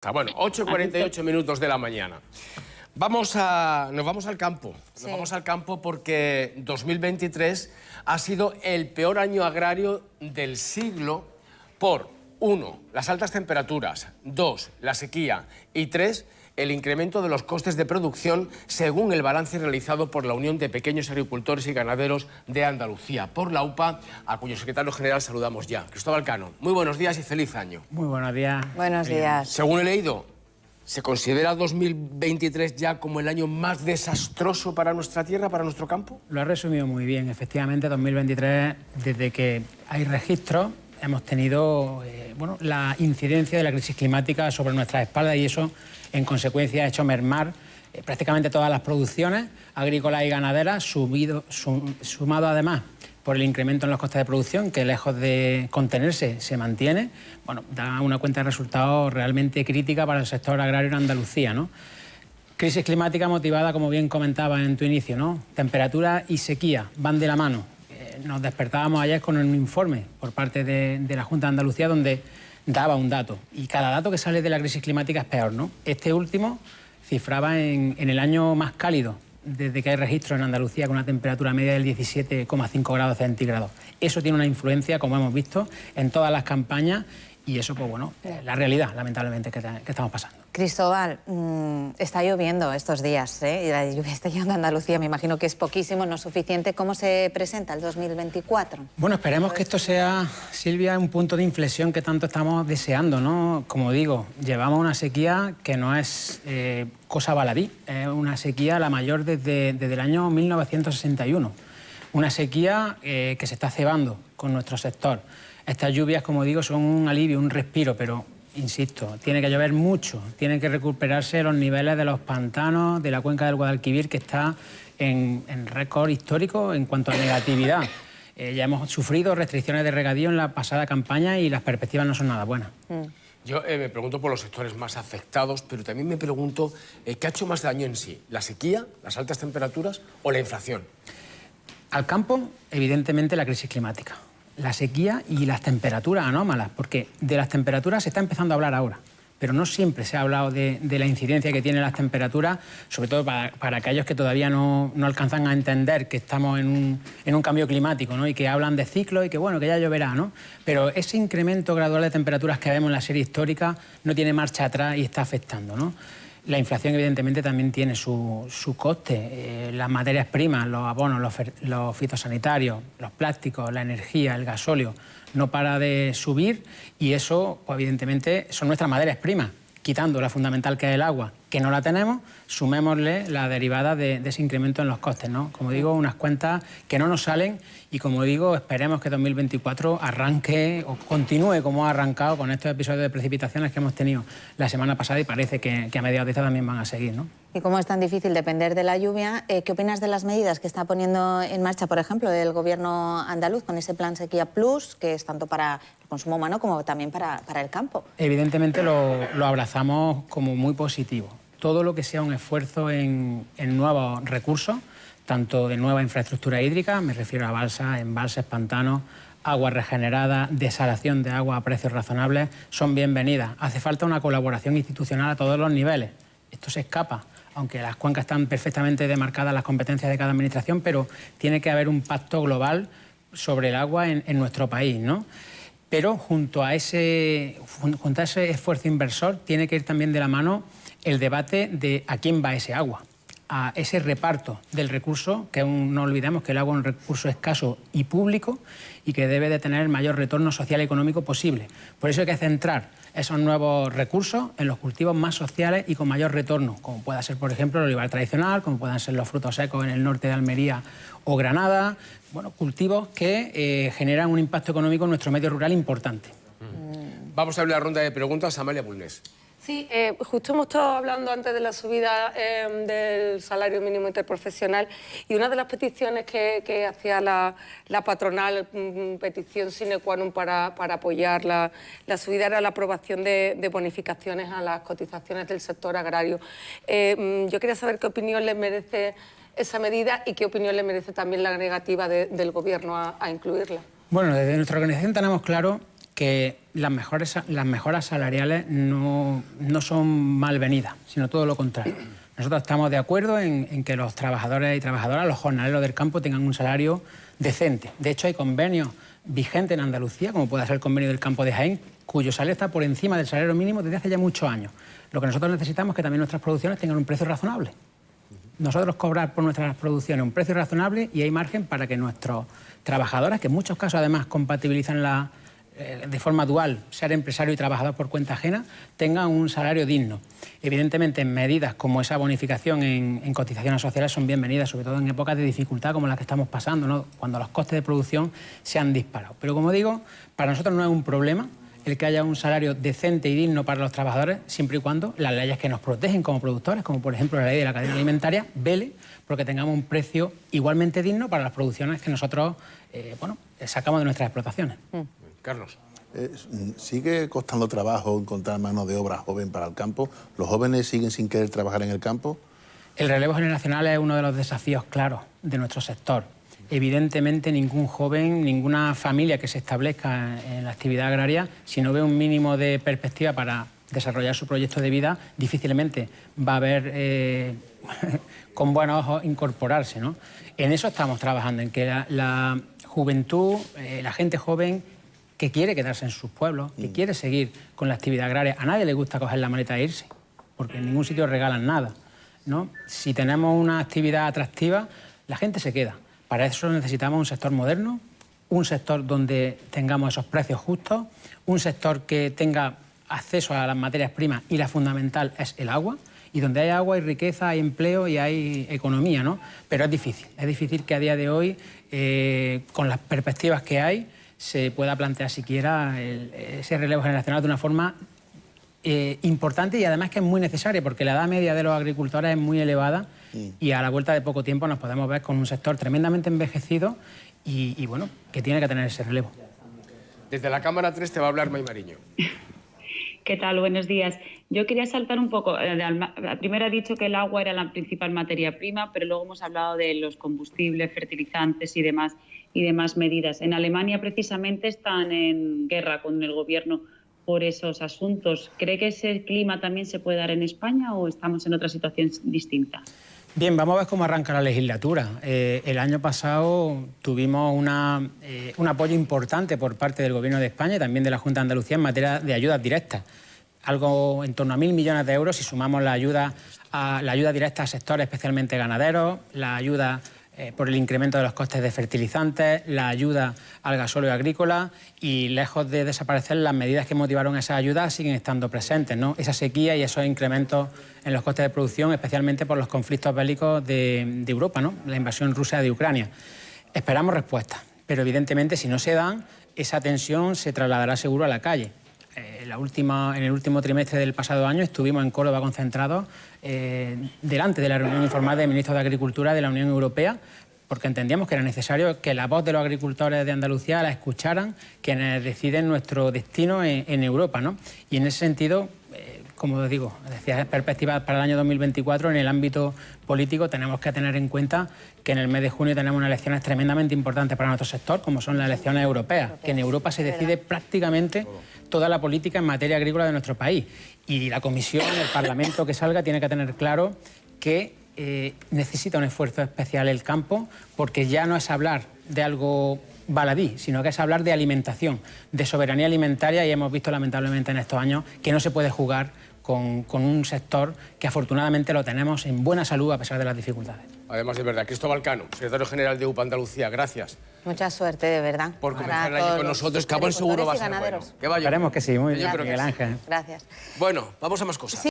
Bueno, 8:48 minutos de la mañana. Nos vamos al campo. Sí. Nos vamos al campo porque 2023 ha sido el peor año agrario del siglo por 1, las altas temperaturas, 2, la sequía y 3, el incremento de los costes de producción según el balance realizado por la Unión de Pequeños Agricultores y Ganaderos de Andalucía, por la UPA, a cuyo secretario general saludamos ya. Cristóbal Cano, muy buenos días y feliz año. Muy buenos días. Buenos días. Según he leído, ¿se considera 2023 ya como el año más desastroso para nuestra tierra, para nuestro campo? Lo ha resumido muy bien. Efectivamente, 2023, desde que hay registros, hemos tenido la incidencia de la crisis climática sobre nuestras espaldas y eso, en consecuencia, ha hecho mermar prácticamente todas las producciones agrícolas y ganaderas, sumado además por el incremento en los costes de producción, que lejos de contenerse, se mantiene. Bueno, da una cuenta de resultados realmente crítica para el sector agrario en Andalucía, ¿no? Crisis climática motivada, como bien comentaba en tu inicio, ¿no? Temperatura y sequía van de la mano. Nos despertábamos ayer con un informe por parte de la Junta de Andalucía donde daba un dato. Y cada dato que sale de la crisis climática es peor, ¿no? Este último cifraba en el año más cálido desde que hay registro en Andalucía, con una temperatura media del 17,5 grados centígrados. Eso tiene una influencia, como hemos visto, en todas las campañas y eso, pues bueno, la realidad, lamentablemente, que estamos pasando. Cristóbal, está lloviendo estos días, ¿eh? Y la lluvia está llegando a Andalucía, me imagino que es poquísimo, no suficiente. ¿Cómo se presenta el 2024? Bueno, esperemos que esto sea, Silvia, un punto de inflexión que tanto estamos deseando, ¿no? Como digo, llevamos una sequía que no es cosa baladí, es una sequía la mayor desde el año 1961. Una sequía que se está cebando con nuestro sector. Estas lluvias, como digo, son un alivio, un respiro, pero, insisto, tiene que llover mucho, tienen que recuperarse los niveles de los pantanos, de la cuenca del Guadalquivir, que está en récord histórico en cuanto a negatividad. Ya hemos sufrido restricciones de regadío en la pasada campaña y las perspectivas no son nada buenas. Yo me pregunto por los sectores más afectados, pero también me pregunto qué ha hecho más daño en sí, la sequía, las altas temperaturas o la inflación. Al campo, evidentemente, la crisis climática, la sequía y las temperaturas anómalas, porque de las temperaturas se está empezando a hablar ahora, pero no siempre se ha hablado de la incidencia que tienen las temperaturas, sobre todo para aquellos que todavía no alcanzan a entender que estamos en un cambio climático, ¿no? Y que hablan de ciclos y que, bueno, que ya lloverá, ¿no? Pero ese incremento gradual de temperaturas que vemos en la serie histórica no tiene marcha atrás y está afectando, ¿no? La inflación, evidentemente, también tiene su coste. Las materias primas, los abonos, los fitosanitarios, los plásticos, la energía, el gasóleo, no para de subir y eso, pues, evidentemente, son nuestras materias primas. Quitando la fundamental, que es el agua, que no la tenemos, sumémosle la derivada de ese incremento en los costes, ¿no? Como digo, unas cuentas que no nos salen y, como digo, esperemos que 2024 arranque o continúe como ha arrancado con estos episodios de precipitaciones que hemos tenido la semana pasada y parece que a mediados de esta también van a seguir, ¿no? Y como es tan difícil depender de la lluvia, ¿qué opinas de las medidas que está poniendo en marcha, por ejemplo, el Gobierno andaluz con ese Plan Sequía Plus, que es tanto para el consumo humano como también para el campo? Evidentemente lo abrazamos como muy positivo. Todo lo que sea un esfuerzo en nuevos recursos, tanto de nueva infraestructura hídrica, me refiero a balsas, embalses, pantanos, agua regenerada, desalación de agua a precios razonables, son bienvenidas. Hace falta una colaboración institucional a todos los niveles. Esto se escapa, aunque las cuencas están perfectamente demarcadas las competencias de cada administración, pero tiene que haber un pacto global sobre el agua en nuestro país, ¿no? Pero junto a ese esfuerzo inversor tiene que ir también de la mano el debate de a quién va ese agua, a ese reparto del recurso, que no olvidemos que el agua es un recurso escaso y público y que debe de tener el mayor retorno social y económico posible. Por eso hay que centrar esos nuevos recursos en los cultivos más sociales y con mayor retorno, como pueda ser, por ejemplo, el olivar tradicional, como puedan ser los frutos secos en el norte de Almería o Granada, bueno, cultivos que generan un impacto económico en nuestro medio rural importante. Vamos a abrir la ronda de preguntas. Amalia Bulnes. Sí, justo hemos estado hablando antes de la subida del salario mínimo interprofesional y una de las peticiones que hacía la patronal, petición sine qua non para apoyar la subida, era la aprobación de bonificaciones a las cotizaciones del sector agrario. Yo quería saber qué opinión les merece esa medida y qué opinión le merece también la negativa del Gobierno a incluirla. Bueno, desde nuestra organización tenemos claro que las mejoras salariales no son malvenidas, sino todo lo contrario. Nosotros estamos de acuerdo en que los trabajadores y trabajadoras, los jornaleros del campo, tengan un salario decente. De hecho, hay convenios vigentes en Andalucía, como puede ser el convenio del campo de Jaén, cuyo salario está por encima del salario mínimo desde hace ya muchos años. Lo que nosotros necesitamos es que también nuestras producciones tengan un precio razonable. Nosotros cobrar por nuestras producciones un precio razonable y hay margen para que nuestros trabajadores, que en muchos casos además compatibilizan de forma dual ser empresario y trabajador por cuenta ajena, tengan un salario digno. Evidentemente, medidas como esa bonificación en cotizaciones sociales son bienvenidas, sobre todo en épocas de dificultad como las que estamos pasando, ¿no? Cuando los costes de producción se han disparado. Pero como digo, para nosotros no es un problema el que haya un salario decente y digno para los trabajadores, siempre y cuando las leyes que nos protegen como productores, como por ejemplo la ley de la cadena alimentaria, vele porque tengamos un precio igualmente digno para las producciones que nosotros sacamos de nuestras explotaciones. Carlos. ¿Sigue costando trabajo encontrar mano de obra joven para el campo? ¿Los jóvenes siguen sin querer trabajar en el campo? El relevo generacional es uno de los desafíos claros de nuestro sector. Evidentemente, ningún joven, ninguna familia que se establezca en la actividad agraria, si no ve un mínimo de perspectiva para desarrollar su proyecto de vida, difícilmente va a ver con buenos ojos incorporarse, ¿no? En eso estamos trabajando, en que la juventud, la gente joven que quiere quedarse en sus pueblos, que quiere seguir con la actividad agraria. A nadie le gusta coger la maleta e irse, porque en ningún sitio regalan nada, ¿no? Si tenemos una actividad atractiva, la gente se queda. Para eso necesitamos un sector moderno, un sector donde tengamos esos precios justos, un sector que tenga acceso a las materias primas y la fundamental es el agua, y donde hay agua hay riqueza, hay empleo y hay economía, ¿no? Pero es difícil que a día de hoy, con las perspectivas que hay, se pueda plantear siquiera ese relevo generacional de una forma importante y además que es muy necesaria, porque la edad media de los agricultores es muy elevada y a la vuelta de poco tiempo nos podemos ver con un sector tremendamente envejecido y bueno, que tiene que tener ese relevo. Desde la Cámara 3 te va a hablar May Mariño. ¿Qué tal? Buenos días. Yo quería saltar un poco. Primero ha dicho que el agua era la principal materia prima, pero luego hemos hablado de los combustibles, fertilizantes y demás medidas. En Alemania, precisamente, están en guerra con el gobierno por esos asuntos. ¿Cree que ese clima también se puede dar en España o estamos en otra situación distinta? Bien, vamos a ver cómo arranca la legislatura. El año pasado tuvimos un apoyo importante por parte del Gobierno de España y también de la Junta de Andalucía en materia de ayudas directas. Algo en torno a 1.000 millones de euros si sumamos la ayuda directa a sectores especialmente ganaderos, la ayuda por el incremento de los costes de fertilizantes, la ayuda al gasóleo agrícola y lejos de desaparecer las medidas que motivaron esas ayudas siguen estando presentes, ¿no? Esa sequía y esos incrementos en los costes de producción, especialmente por los conflictos bélicos de Europa, ¿no? La invasión rusa de Ucrania. Esperamos respuestas, pero evidentemente si no se dan, esa tensión se trasladará seguro a la calle. En el último trimestre del pasado año estuvimos en Córdoba concentrados delante de la reunión informal de ministros de Agricultura de la Unión Europea, porque entendíamos que era necesario que la voz de los agricultores de Andalucía la escucharan quienes deciden nuestro destino en Europa, ¿no? Y en ese sentido, como digo, decía perspectivas para el año 2024, en el ámbito político tenemos que tener en cuenta que en el mes de junio tenemos unas elecciones tremendamente importantes para nuestro sector, como son las elecciones europeas, que en Europa se decide prácticamente toda la política en materia agrícola de nuestro país. Y la Comisión, el Parlamento que salga, tiene que tener claro que necesita un esfuerzo especial el campo, porque ya no es hablar de algo baladí, sino que es hablar de alimentación, de soberanía alimentaria, y hemos visto lamentablemente en estos años que no se puede jugar con un sector que afortunadamente lo tenemos en buena salud a pesar de las dificultades. Además, de verdad, Cristóbal Cano, secretario general de UPA Andalucía, gracias. Mucha suerte, de verdad. Por comenzar aquí con nosotros, que a buen seguro va a ser bueno. Que vaya. Esperemos que sí, muy bien, Miguel Ángel. Gracias. Bueno, vamos a más cosas.